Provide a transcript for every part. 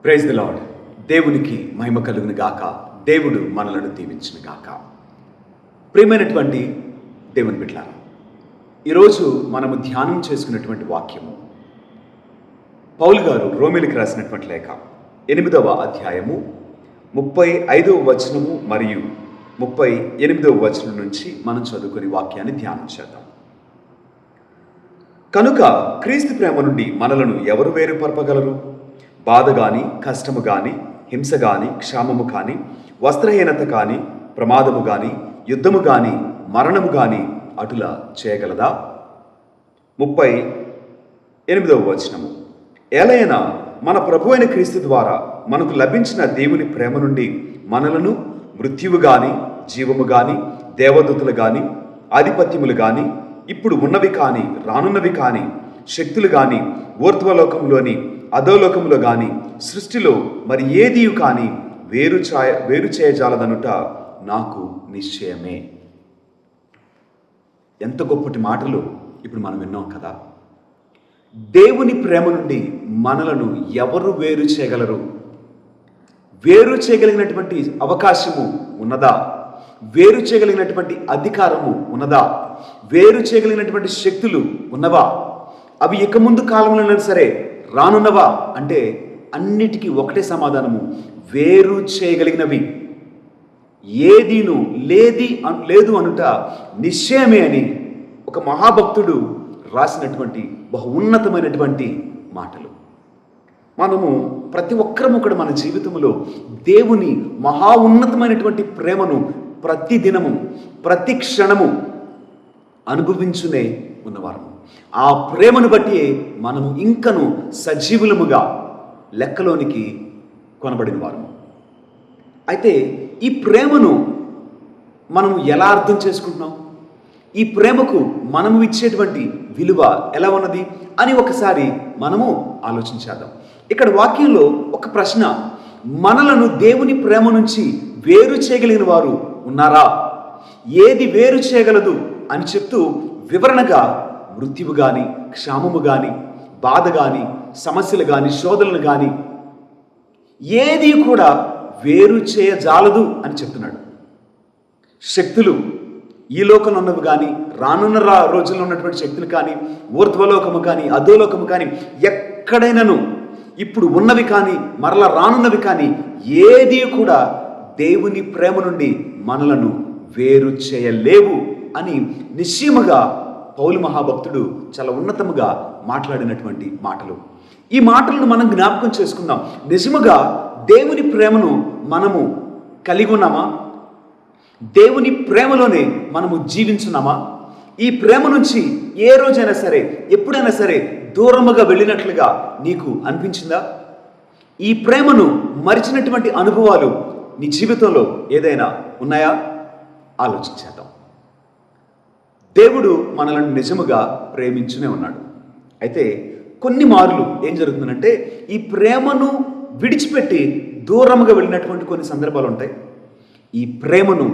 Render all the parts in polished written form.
Praise the lord. దేవునికి మహిమ కలుగును గాక. దేవుడు మనలను దీవించును గాక. ప్రియమైనటువంటి దేవుని బిడ్డలారా, ఈరోజు మనము ధ్యానం చేసుకున్నటువంటి వాక్యము పౌలు గారు రోమీయులకు రాసినటువంటి లేఖ 8వ అధ్యాయము 35వ వచనము మరియు 38వ వచనం నుంచి మనం చదువుకుని వాక్యాన్ని ధ్యానం చేద్దాం. కనుక క్రీస్తు ప్రేమ నుండి మనలను ఎవరు వేరుపరపగలరు? బాధ గాని, కష్టము గాని, హింస గాని, క్షామము కాని, వస్త్రహీనత కాని, ప్రమాదము గాని, యుద్ధము గాని, మరణము గాని అటులా చేయగలదా? 38వ వచనము. ఏలైనా మన ప్రభు అయిన క్రీస్తు ద్వారా మనకు లభించిన దేవుని ప్రేమ నుండి మనలను మృత్యువు గాని, జీవము గాని, దేవదూతలు గాని, ఆధిపత్యములు గాని, ఇప్పుడు ఉన్నవి కాని, రానున్నవి కాని, శక్తులు గాని, ఊర్ధ్వలోకంలోని అధోలోకంలో గాని, సృష్టిలో మరి ఏది కాని వేరు చేయజాలదనుట నాకు నిశ్చయమే. ఎంత గొప్పటి మాటలు ఇప్పుడు మనం విన్నాం కదా. దేవుని ప్రేమ నుండి మనలను ఎవరు వేరు చేయగలరు? వేరు చేయగలిగినటువంటి అవకాశము ఉన్నదా? వేరు చేయగలిగినటువంటి అధికారము ఉన్నదా? వేరు చేయగలిగినటువంటి శక్తులు ఉన్నవా? అవి ఇక ముందు కాలంలోనైనా సరే రానున్నవా అంటే అన్నిటికీ ఒకటే సమాధానము, వేరు చేయగలిగినవి ఏదీను లేదు అనుట నిశ్చయమే అని ఒక మహాభక్తుడు రాసినటువంటి బహు ఉన్నతమైనటువంటి మాటలు. మనము ప్రతి ఒక్కరము కూడా మన జీవితంలో దేవుని మహా ఉన్నతమైనటువంటి ప్రేమను ప్రతి దినము ప్రతి క్షణము అనుభవించునే ఉన్నవారము. ఆ ప్రేమను బట్టి మనము ఇంకను సజీవులముగా లెక్కలోనికి కొనబడిన వారము. అయితే ఈ ప్రేమను మనము ఎలా అర్థం చేసుకుంటున్నాం? ఈ ప్రేమకు మనము ఇచ్చేటువంటి విలువ ఎలా ఉన్నది అని ఒకసారి మనము ఆలోచించేద్దాం. ఇక్కడ వాక్యంలో ఒక ప్రశ్న, మనలను దేవుని ప్రేమ నుంచి వేరు చేయగలిగిన వారు ఉన్నారా? ఏది వేరు చేయగలదు అని చెప్తూ వివరణగా మృత్యువు గాని, క్షామము గాని, బాధ గాని, సమస్యలు గాని, శోధనలు గాని ఏది కూడా వేరు చేయజాలదు అని చెప్తున్నాడు. శక్తులు ఈ లోకంలో ఉన్నవి కానీ, రానున్న రోజుల్లో ఉన్నటువంటి శక్తులు కానీ, ఊర్ధ్వలోకము కానీ, అధోలోకము కానీ, ఎక్కడైనాను ఇప్పుడు ఉన్నవి కానీ, మరలా రానున్నవి కానీ ఏది కూడా దేవుని ప్రేమ నుండి మనలను వేరు చేయలేవు అని నిశ్చయముగా పౌలు మహాభక్తుడు చాలా ఉన్నతముగా మాట్లాడినటువంటి మాటలు. ఈ మాటలను మనం జ్ఞాపకం చేసుకుందాం. నిజముగా దేవుని ప్రేమను మనము కలిగి ఉన్నామా? దేవుని ప్రేమలోనే మనము జీవించున్నామా? ఈ ప్రేమ నుంచి ఏ రోజైనా సరే, ఎప్పుడైనా సరే దూరముగా వెళ్ళినట్లుగా నీకు అనిపించిందా? ఈ ప్రేమను మరిచినటువంటి అనుభవాలు నీ జీవితంలో ఏదైనా ఉన్నాయా? ఆలోచించేద్దాం. దేవుడు మనలను నిజముగా ప్రేమించునే ఉన్నాడు. అయితే కొన్ని మార్లు ఏం జరుగుతుందంటే ఈ ప్రేమను విడిచిపెట్టి దూరముగా వెళ్ళినటువంటి కొన్ని సందర్భాలు ఉంటాయి. ఈ ప్రేమను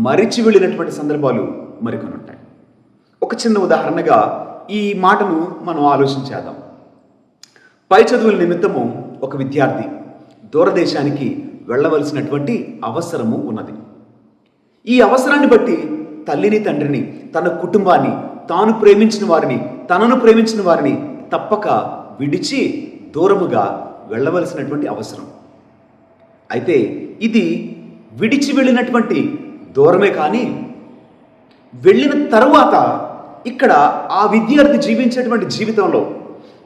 మరిచి వెళ్ళినటువంటి సందర్భాలు మరికొన్ని ఉంటాయి. ఒక చిన్న ఉదాహరణగా ఈ మాటను మనం ఆలోచించేద్దాం. పై చదువుల నిమిత్తము ఒక విద్యార్థి దూరదేశానికి వెళ్ళవలసినటువంటి అవసరము ఉన్నది. ఈ అవసరాన్ని బట్టి తల్లిని, తండ్రిని, తన కుటుంబాన్ని, తాను ప్రేమించిన వారిని, తనను ప్రేమించిన వారిని తప్పక విడిచి దూరముగా వెళ్ళవలసినటువంటి అవసరం. అయితే ఇది విడిచి వెళ్ళినటువంటి దూరమే కానీ వెళ్ళిన తరువాత ఇక్కడ ఆ విద్యార్థి జీవించేటువంటి జీవితంలో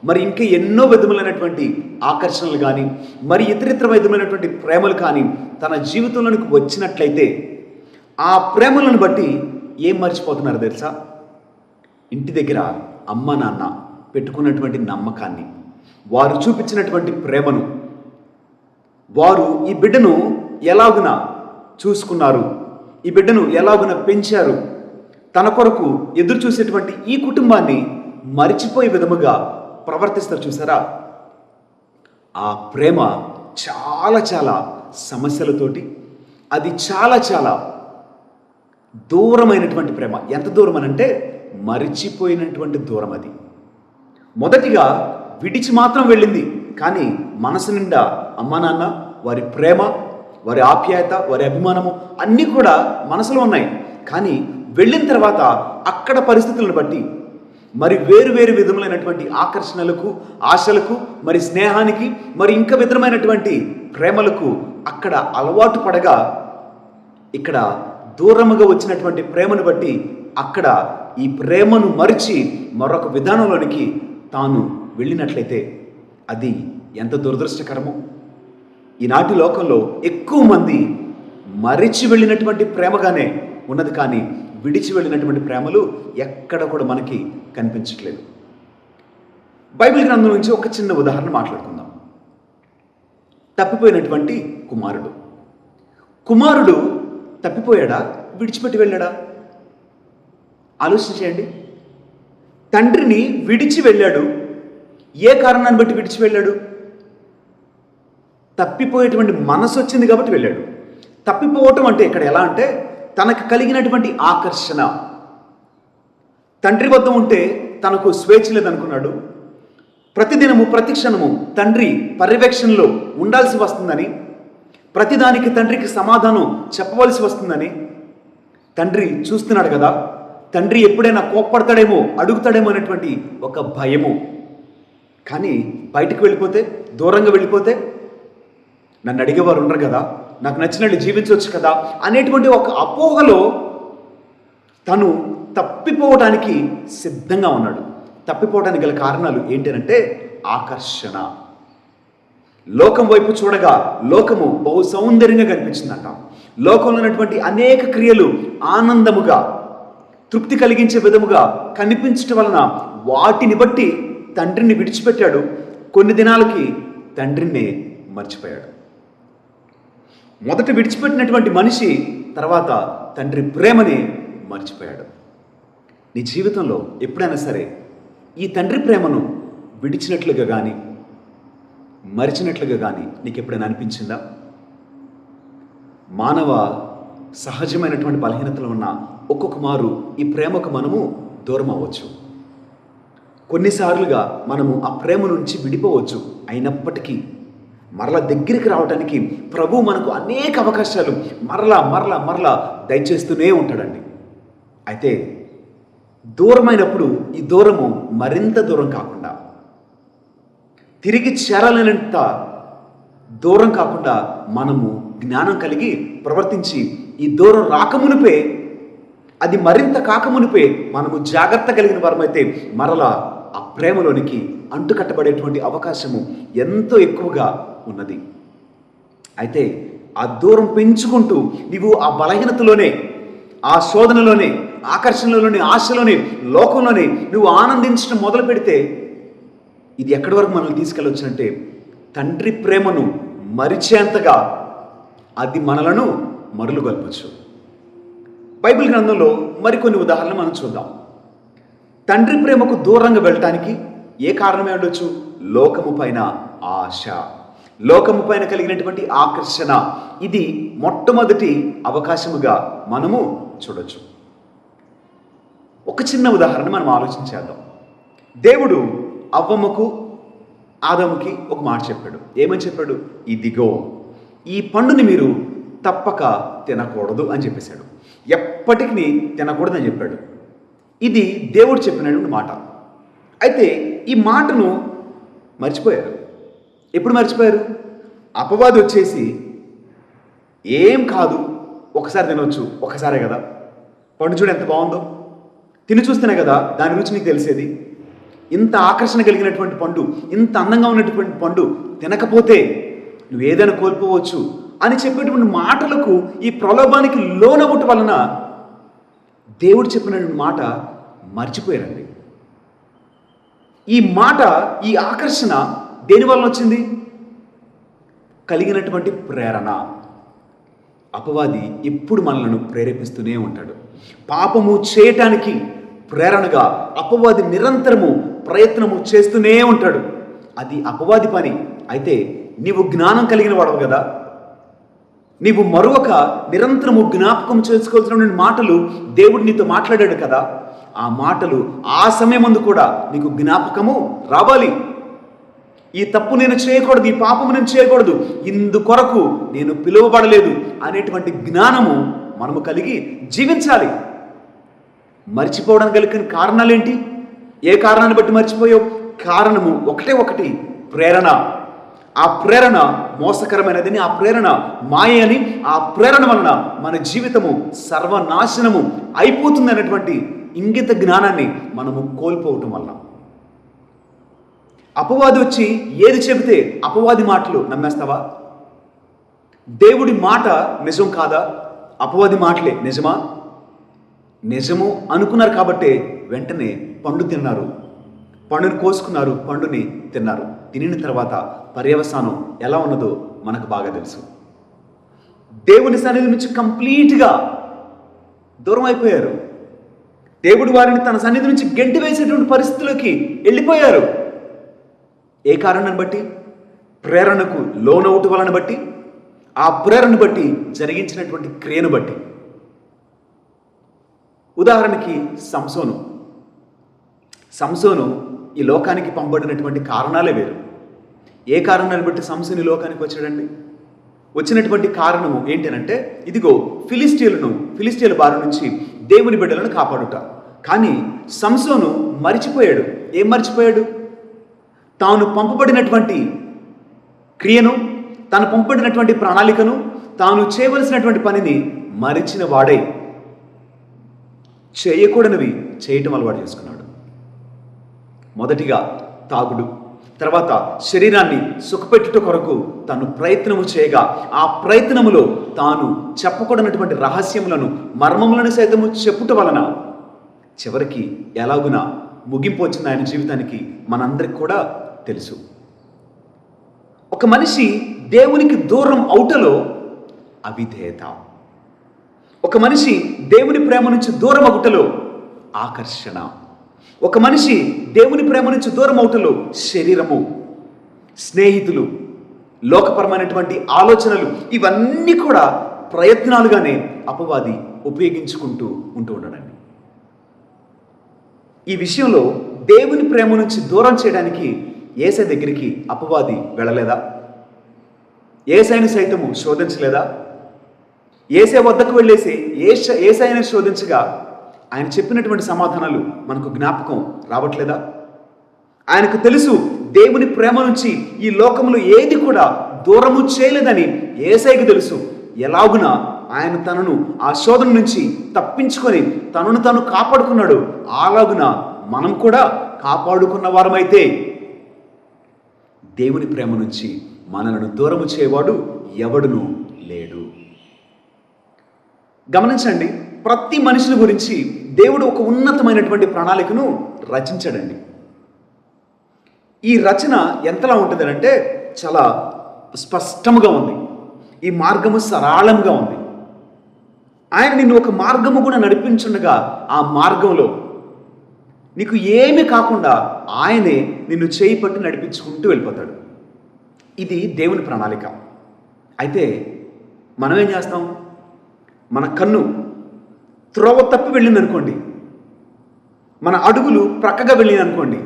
మరి ఇంకా ఎన్నో విధములైనటువంటి ఆకర్షణలు కానీ, మరి ఇతరితర విధమైనటువంటి ప్రేమలు కానీ తన జీవితంలోనికి వచ్చినట్లయితే ఆ ప్రేమలను బట్టి ఏం మర్చిపోతున్నారు తెలుసా? ఇంటి దగ్గర అమ్మ నాన్న పెట్టుకున్నటువంటి నమ్మకాన్ని, వారు చూపించినటువంటి ప్రేమను, వారు ఈ బిడ్డను ఎలాగున చూసుకున్నారు, ఈ బిడ్డను ఎలాగున పెంచారు, తన కొరకు ఎదురు చూసేటువంటి ఈ కుటుంబాన్ని మరిచిపోయే విధముగా ప్రవర్తిస్తారు. చూసారా? ఆ ప్రేమ చాలా చాలా సమస్యలతోటి, అది చాలా చాలా దూరమైనటువంటి ప్రేమ. ఎంత దూరం అనంటే మరిచిపోయినటువంటి దూరం. అది మొదటిగా విడిచి మాత్రం వెళ్ళింది, కానీ మనసు నిండా అమ్మా నాన్న, వారి ప్రేమ, వారి ఆప్యాయత, వారి అభిమానము అన్నీ కూడా మనసులో ఉన్నాయి. కానీ వెళ్ళిన తర్వాత అక్కడ పరిస్థితులను బట్టి మరి వేరు వేరు విధములైనటువంటి ఆకర్షణలకు, ఆశలకు, మరి స్నేహానికి, మరి ఇంకా విధమైనటువంటి ప్రేమలకు అక్కడ అలవాటు పడగా ఇక్కడ దూరముగా వచ్చినటువంటి ప్రేమను బట్టి అక్కడ ఈ ప్రేమను మరిచి మరొక విధానంలోనికి తాను వెళ్ళినట్లయితే అది ఎంత దురదృష్టకరమో. ఈనాటి లోకంలో ఎక్కువ మంది మరిచి వెళ్ళినటువంటి ప్రేమగానే ఉన్నది, కానీ విడిచి వెళ్ళినటువంటి ప్రేమలు ఎక్కడ కూడా మనకి కనిపించట్లేదు. బైబిల్ గ్రంథం నుంచి ఒక చిన్న ఉదాహరణ మాట్లాడుకుందాం. తప్పిపోయినటువంటి కుమారుడు తప్పిపోయాడా, విడిచిపెట్టి వెళ్ళాడా? ఆలోచించేయండి. తండ్రిని విడిచి వెళ్ళాడు. ఏ కారణాన్ని బట్టి విడిచి వెళ్ళాడు? తప్పిపోయేటువంటి మనసు వచ్చింది కాబట్టి వెళ్ళాడు. తప్పిపోవటం అంటే ఇక్కడ ఎలా అంటే తనకు కలిగినటువంటి ఆకర్షణ, తండ్రి వద్ద ఉంటే తనకు స్వేచ్ఛ లేదనుకున్నాడు. ప్రతిదినము ప్రతి క్షణము తండ్రి పర్యవేక్షణలో ఉండాల్సి వస్తుందని, ప్రతిదానికి తండ్రికి సమాధానం చెప్పవలసి వస్తుందని, తండ్రి చూస్తున్నాడు కదా, తండ్రి ఎప్పుడైనా కోప్పడతాడేమో, అడుగుతాడేమో అనేటువంటి ఒక భయము. కానీ బయటికి వెళ్ళిపోతే, దూరంగా వెళ్ళిపోతే నన్ను అడిగేవారు ఉండరు కదా, నాకు నచ్చినట్లు జీవించవచ్చు కదా అనేటువంటి ఒక అపోహలో తను తప్పిపోవడానికి సిద్ధంగా ఉన్నాడు. తప్పిపోవడానికి గల కారణాలు ఏంటంటే ఆకర్షణ. లోకం వైపు చూడగా లోకము బహు సౌందర్యంగా కనిపించిందంట. లోకంలో ఉన్నటువంటి అనేక క్రియలు ఆనందముగా, తృప్తి కలిగించే విధముగా కనిపించటం వలన వాటిని బట్టి తండ్రిని విడిచిపెట్టాడు. కొన్ని దినాలకి తండ్రిని మర్చిపోయాడు. మొదట విడిచిపెట్టినటువంటి మనిషి తర్వాత తండ్రి ప్రేమని మర్చిపోయాడు. నీ జీవితంలో ఎప్పుడైనా సరే ఈ తండ్రి ప్రేమను విడిచినట్లుగా కానీ మరిచినట్లుగా కానీ నీకు ఎప్పుడైనా అనిపించిందా? మానవ సహజమైనటువంటి బలహీనతలు ఉన్న ఒక్కొక్క మారు ఈ ప్రేమకు మనము దూరం అవ్వచ్చు. కొన్నిసార్లుగా మనము ఆ ప్రేమ నుంచి విడిపోవచ్చు. అయినప్పటికీ మరలా దగ్గరికి రావడానికి ప్రభు మనకు అనేక అవకాశాలు మరలా దయచేస్తూనే ఉంటాడండి. అయితే దూరమైనప్పుడు ఈ దూరము మరింత దూరం కాకుండా, తిరిగి చేరాలనంత దూరం కాకుండా మనము జ్ఞానం కలిగి ప్రవర్తించి ఈ దూరం రాకమునిపే, అది మరింత కాకమునిపే మనము జాగ్రత్త కలిగిన వారమైతే మరలా ఆ ప్రేమలోనికి అంటుకట్టబడేటువంటి అవకాశము ఎంతో ఎక్కువగా ఉన్నది. అయితే ఆ దూరం పెంచుకుంటూ నీవు ఆ బలహీనతలోనే, ఆ శోధనలోనే, ఆకర్షణలోనే, ఆశలోనే, లోకంలోనే నువ్వు ఆనందించడం మొదలు పెడితే ఇది ఎక్కడి వరకు మనల్ని తీసుకెళ్ళొచ్చునంటే తండ్రి ప్రేమను మరిచేంతగా అది మనలను మరులుగొల్పచ్చు. బైబిల్ గ్రంథంలో మరికొన్ని ఉదాహరణలు మనం చూద్దాం. తండ్రి ప్రేమకు దూరంగా వెళ్ళటానికి ఏ కారణమే ఉండొచ్చు? లోకము పైన ఆశ, లోకము పైన కలిగినటువంటి ఆకర్షణ. ఇది మొట్టమొదటి అవకాశముగా మనము చూడొచ్చు. ఒక చిన్న ఉదాహరణ మనం ఆలోచించేద్దాం. దేవుడు అవ్వమ్మకు, ఆదముకి ఒక మాట చెప్పాడు. ఏమని చెప్పాడు? ఇదిగో ఈ పండుని మీరు తప్పక తినకూడదు అని చెప్పేశాడు. ఎప్పటికీ తినకూడదని చెప్పాడు. ఇది దేవుడు చెప్పినటువంటి మాట. అయితే ఈ మాటను మర్చిపోయారు. ఎప్పుడు మర్చిపోయారు? అపవాది వచ్చేసి ఏం కాదు, ఒకసారి తినవచ్చు, ఒకసారే కదా, పండు చూడు ఎంత బాగుందో, తిని చూస్తేనే కదా దాని రుచి నీకు తెలిసేది. ఇంత ఆకర్షణ కలిగినటువంటి పండు, ఇంత అందంగా ఉన్నటువంటి పండు తినకపోతే నువ్వు ఏదైనా కోల్పోవచ్చు అని చెప్పేటువంటి మాటలకు, ఈ ప్రలోభానికి లోనవుట వలన దేవుడు చెప్పినటువంటి మాట మర్చిపోయారండి. ఈ మాట, ఈ ఆకర్షణ దేని వలన వచ్చింది? కలిగినటువంటి ప్రేరణ. అపవాది ఎప్పుడు మనలను ప్రేరేపిస్తూనే ఉంటాడు. పాపము చేయటానికి ప్రేరణగా అపవాది నిరంతరము ప్రయత్నము చేస్తూనే ఉంటాడు. అది అపవాది పని. అయితే నీవు జ్ఞానం కలిగిన వాడవు కదా, నీవు మరొక నిరంతరము జ్ఞాపకం చేసుకోవాల్సిన మాటలు దేవుడు నీతో మాట్లాడాడు కదా, ఆ మాటలు ఆ సమయం ముందు కూడా నీకు జ్ఞాపకము రావాలి. ఈ తప్పు నేను చేయకూడదు, ఈ పాపము నేను చేయకూడదు, ఇందుకొరకు నేను పిలువబడలేదు అనేటువంటి జ్ఞానము మనము కలిగి జీవించాలి. మర్చిపోవడానికి కలిగిన కారణాలేంటి? ఏ కారణాన్ని బట్టి మర్చిపోయావు? కారణము ఒకటి, ప్రేరణ. ఆ ప్రేరణ మోసకరమైనదని, ఆ ప్రేరణ మాయ అని, ఆ ప్రేరణ వలన మన జీవితము సర్వనాశనము అయిపోతుంది అనేటువంటి ఇంగిత జ్ఞానాన్ని మనము కోల్పోవటం వల్ల అపవాది వచ్చి ఏది చెబితే అపవాది మాటలు నమ్మేస్తావా? దేవుడి మాట నిజం కాదా? అపవాది మాటలే నిజమా? నిజము అనుకున్నారు కాబట్టే వెంటనే పండు తిన్నారు, పండుని కోసుకున్నారు, పండుని తిన్నారు. తినిన తర్వాత పర్యవసానం ఎలా ఉన్నదో మనకు బాగా తెలుసు. దేవుని సన్నిధి నుంచి కంప్లీట్గా దూరం అయిపోయారు. దేవుడు వారిని తన సన్నిధి నుంచి గెంటి వేసేటువంటి పరిస్థితుల్లోకి వెళ్ళిపోయారు. ఏ కారణాన్ని బట్టి? ప్రేరణకు లోనవుట వలన బట్టి, ఆ ప్రేరణ బట్టి జరిగించినటువంటి క్రియను బట్టి. ఉదాహరణకి సంసోను ఈ లోకానికి పంపబడినటువంటి కారణాలే వేరు. ఏ కారణాన్ని బట్టి సంసోను ఈ లోకానికి వచ్చాడండి? వచ్చినటువంటి కారణము ఏంటనంటే, ఇదిగో ఫిలిస్టీయుల బారి నుంచి దేవుని బిడ్డలను కాపాడుట. కానీ సంసోను మరిచిపోయాడు. ఏం మర్చిపోయాడు? తాను పంపబడినటువంటి క్రియను, తాను పంపబడినటువంటి ప్రణాళికను, తాను చేయవలసినటువంటి పనిని మరిచిన వాడై చేయకూడనివి చేయటం అలవాటు చేసుకున్నాడు. మొదటిగా తాగుడు, తర్వాత శరీరాన్ని సుఖపెట్టుట కొరకు తాను ప్రయత్నము చేయగా, ఆ ప్రయత్నములో తాను చెప్పకూడనటువంటి రహస్యములను, మర్మములను సైతము చెప్పుట వలన చివరికి ఎలాగునా ముగింపు వచ్చింది ఆయన జీవితానికి మనందరికి కూడా తెలుసు. ఒక మనిషి దేవునికి దూరం అవుటలో అవిధేయత, ఒక మనిషి దేవుని ప్రేమ నుంచి దూరం అవుటలో ఆకర్షణ, ఒక మనిషి దేవుని ప్రేమ నుంచి దూరం అవుటలో శరీరము, స్నేహితులు, లోకపరమైనటువంటి ఆలోచనలు, ఇవన్నీ కూడా ప్రయత్నాలుగానే అపవాది ఉపయోగించుకుంటూ ఉండడండి. ఈ విషయంలో దేవుని ప్రేమ నుంచి దూరం చేయడానికి యేసయ్య దగ్గరికి అపవాది వెళ్ళలేదా? యేసయ్యను సైతము శోధించలేదా? యేసయ్య వద్దకు వెళ్ళేసి యేసయ్యను శోధించగా ఆయన చెప్పినటువంటి సమాధానాలు మనకు జ్ఞాపకం రావట్లేదా? ఆయనకు తెలుసు దేవుని ప్రేమ నుంచి ఈ లోకంలో ఏది కూడా దూరము చేయలేదని యేసయ్యకు తెలుసు. ఎలాగున ఆయన తనను ఆ శోధన నుంచి తప్పించుకొని తనను తాను కాపాడుకున్నాడు. అలాగున మనం కూడా కాపాడుకున్న వారమైతే దేవుని ప్రేమ నుంచి మనలను దూరము చేయవాడు ఎవడునూ లేడు. గమనించండి, ప్రతి మనిషిని గురించి దేవుడు ఒక ఉన్నతమైనటువంటి ప్రణాళికను రచించాడండి. ఈ రచన ఎంతలా ఉంటుంది అంటే చాలా స్పష్టముగా ఉంది. ఈ మార్గము సరళంగా ఉంది. ఆయన నిన్ను ఒక మార్గము కూడా నడిపించుండగా ఆ మార్గంలో నీకు ఏమీ కాకుండా ఆయనే నిన్ను చేయి పట్టి నడిపించుకుంటూ వెళ్ళిపోతాడు. ఇది దేవుని ప్రణాళిక. అయితే మనం ఏం చేస్తాం? మన కన్ను త్రోవ తప్పి వెళ్ళింది అనుకోండి, మన అడుగులు ప్రక్కగా వెళ్ళింది అనుకోండి,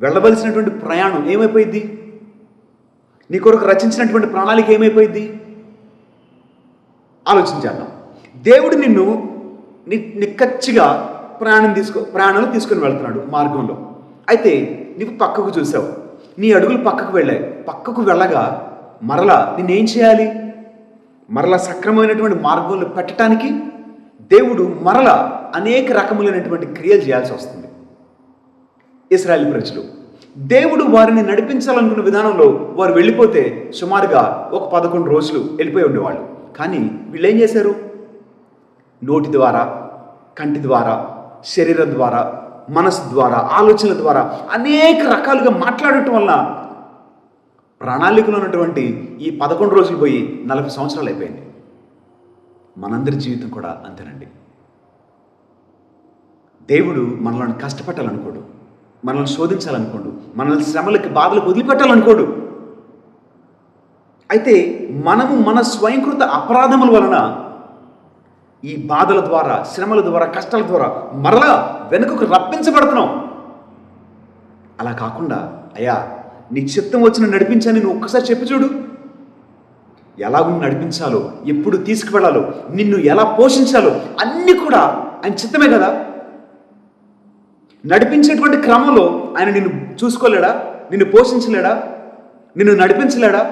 వెళ్ళవలసినటువంటి ప్రయాణం ఏమైపోయింది? నీ కొరకు రచించినటువంటి ప్రణాళిక ఏమైపోయింది? ఆలోచించేద్దాం. దేవుడు నిన్ను నిక్కచ్చిగా ప్రయాణాలు తీసుకుని వెళ్తున్నాడు మార్గంలో. అయితే నీకు పక్కకు చూసావు, నీ అడుగులు పక్కకు వెళ్ళాయి. పక్కకు వెళ్ళగా మరలా నిన్నేం చేయాలి? మరలా సక్రమమైనటువంటి మార్గంలో పెట్టడానికి దేవుడు మరలా అనేక రకములైనటువంటి క్రియలు చేయాల్సి వస్తుంది. ఇశ్రాయేలు ప్రజలు దేవుడు వారిని నడిపించాలనుకున్న విధానంలో వారు వెళ్ళిపోతే సుమారుగా ఒక 11 రోజులు వెళ్ళిపోయి ఉండేవాళ్ళు. కానీ వీళ్ళు ఏం చేశారు? నోటి ద్వారా, కంటి ద్వారా, శరీరం ద్వారా, మనసు ద్వారా, ఆలోచనల ద్వారా అనేక రకాలుగా మాట్లాడటం వల్ల ప్రణాళికలో ఉన్నటువంటి ఈ 11 రోజులు పోయి 40 సంవత్సరాలు అయిపోయింది. మనందరి జీవితం కూడా అంతేనండి. దేవుడు మనల్ని కష్టపెట్టాలనుకోడు, మనల్ని శోధించాలనుకోడు, మనల్ని శ్రమలకి, బాధలకు వదిలిపెట్టాలనుకోడు. అయితే మనము మన స్వయంకృత అపరాధముల వలన ఈ బాధల ద్వారా, శ్రమల ద్వారా, కష్టాల ద్వారా మరలా వెనుకకు రప్పించబడుతున్నాం. అలా కాకుండా, అయ్యా నీ చిత్తం వచ్చిన నడిపించని నువ్వు ఒక్కసారి చెప్పి చూడు. ఎలాగూ నడిపించాలో, ఎప్పుడు తీసుకువెళ్ళాలో, నిన్ను ఎలా పోషించాలో అన్నీ కూడా ఆయన చిత్తమే కదా. నడిపించేటువంటి క్రమంలో ఆయన నిన్ను చూసుకోలేడా? నిన్ను పోషించలేడా? నిన్ను నడిపించలేడా?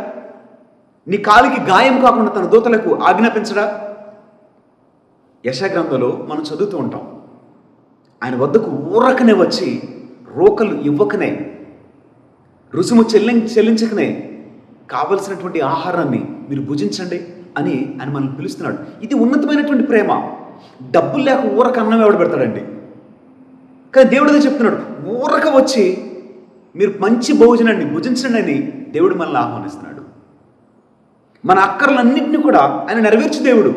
నీ కాలికి గాయం కాకుండా తన దూతలకు ఆజ్ఞాపించడా? యెషయా గ్రంథంలో మనం చదువుతూ ఉంటాం, ఆయన ఊరకనే వచ్చి రోకలు ఇవ్వకనే, రుసుము చెల్లించకనే కావలసినటువంటి ఆహారాన్ని మీరు భుజించండి అని ఆయన మనల్ని పిలుస్తున్నాడు. ఇది ఉన్నతమైనటువంటి ప్రేమ. డబ్బులు లేక ఊరక అన్నం ఎవడు పెడతాడండి? కానీ దేవుడు అదే చెప్తున్నాడు, ఊరక వచ్చి మీరు మంచి భోజనాన్ని భుజించండి అని దేవుడు మనల్ని ఆహ్వానిస్తున్నాడు. మన అక్కర్లన్నింటినీ కూడా ఆయన నెరవేర్చు దేవుడు.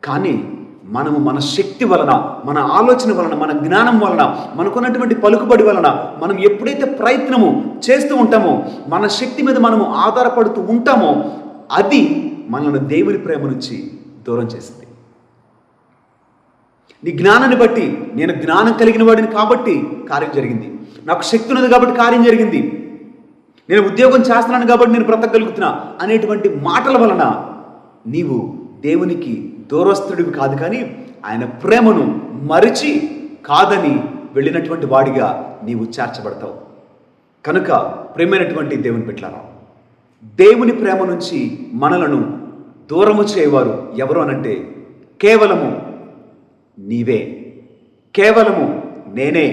కానీ మనము మన శక్తి వలన, మన ఆలోచన వలన, మన జ్ఞానం వలన, మనకున్నటువంటి పలుకుబడి వలన మనం ఎప్పుడైతే ప్రయత్నము చేస్తూ ఉంటామో, మన శక్తి మీద మనము ఆధారపడుతూ ఉంటామో, అది మనల్ని దేవుని ప్రేమ నుంచి దూరం చేసింది. నీ జ్ఞానాన్ని బట్టి, నేను జ్ఞానం కలిగిన వాడిని కాబట్టి కార్యం జరిగింది, నాకు శక్తి ఉన్నది కాబట్టి కార్యం జరిగింది, నేను ఉద్యోగం చేస్తున్నాను కాబట్టి నేను బ్రతకగలుగుతున్నా అనేటువంటి మాటల వలన నీవు దేవునికి దూరస్తుడివి కాదు, కానీ ఆయన ప్రేమను మరిచి కాదని వెళ్ళినటువంటి వాడిగా నీవు చేర్చబడతావు. కనుక ప్రేమైనటువంటి దేవుని బిడ్డలారా, దేవుని ప్రేమ నుంచి మనలను దూరము చేయవారు ఎవరు అనంటే కేవలము నీవే, కేవలము నేనే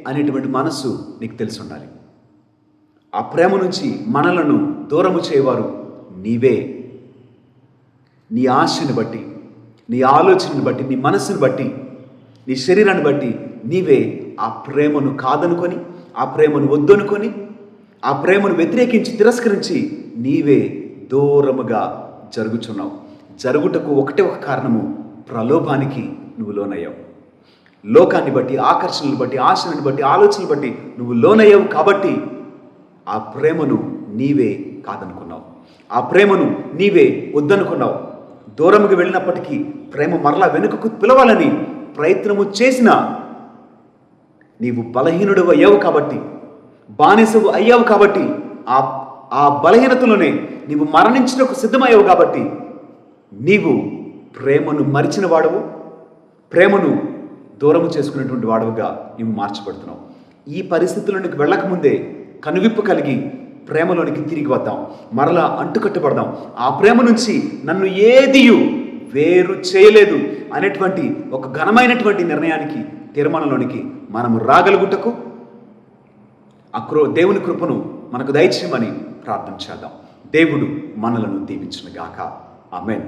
అనేటువంటి మనస్సు నీకు తెలిసి ఉండాలి. ఆ ప్రేమ నుంచి మనలను దూరము చేయవారు నీవే. నీ ఆశని బట్టి, నీ ఆలోచనని బట్టి, నీ మనస్సుని బట్టి, నీ శరీరాన్ని బట్టి నీవే ఆ ప్రేమను కాదనుకొని, ఆ ప్రేమను వద్దనుకొని, ఆ ప్రేమను వ్యతిరేకించి తిరస్కరించి నీవే దూరముగా జరుగుచున్నావు. జరుగుటకు ఒకటే ఒక కారణము, ప్రలోభానికి నువ్వు లోనయ్యావు. లోకాన్ని బట్టి, ఆకర్షణలు బట్టి, ఆశలను బట్టి, ఆలోచనలు బట్టి నువ్వు లోనయ్యావు. కాబట్టి ఆ ప్రేమను నీవే కాదనుకున్నావు, ఆ ప్రేమను నీవే వద్దనుకున్నావు. దూరముగా వెళ్ళినప్పటికీ ప్రేమ మరలా వెనుకకు పిలవాలని ప్రయత్నము చేసినా నీవు బలహీనుడు అయ్యావు కాబట్టి, బానిసవు అయ్యావు కాబట్టి, ఆ బలహీనతలోనే నీవు మరణించడానికి సిద్ధమయ్యావు కాబట్టి నీవు ప్రేమను మరిచిన వాడవు, ప్రేమను దూరము చేసుకునేటువంటి వాడవుగా నీవు మార్చబడుతున్నావు. ఈ పరిస్థితుల్లోనికి వెళ్ళకముందే కనువిప్పు కలిగి ప్రేమలోనికి తిరిగి వద్దాం, మరలా అంటుకట్టుబడదాం. ఆ ప్రేమ నుంచి నన్ను ఏదియు వేరు చేయలేదు అనేటువంటి ఒక ఘనమైనటువంటి నిర్ణయానికి, తీర్మానంలోనికి మనము రాగలుగుటకు దేవుని కృపను మనకు దయచేయమని ప్రార్థన చేద్దాం. దేవుడు మనలను దీవించును గాక. ఆమేన్.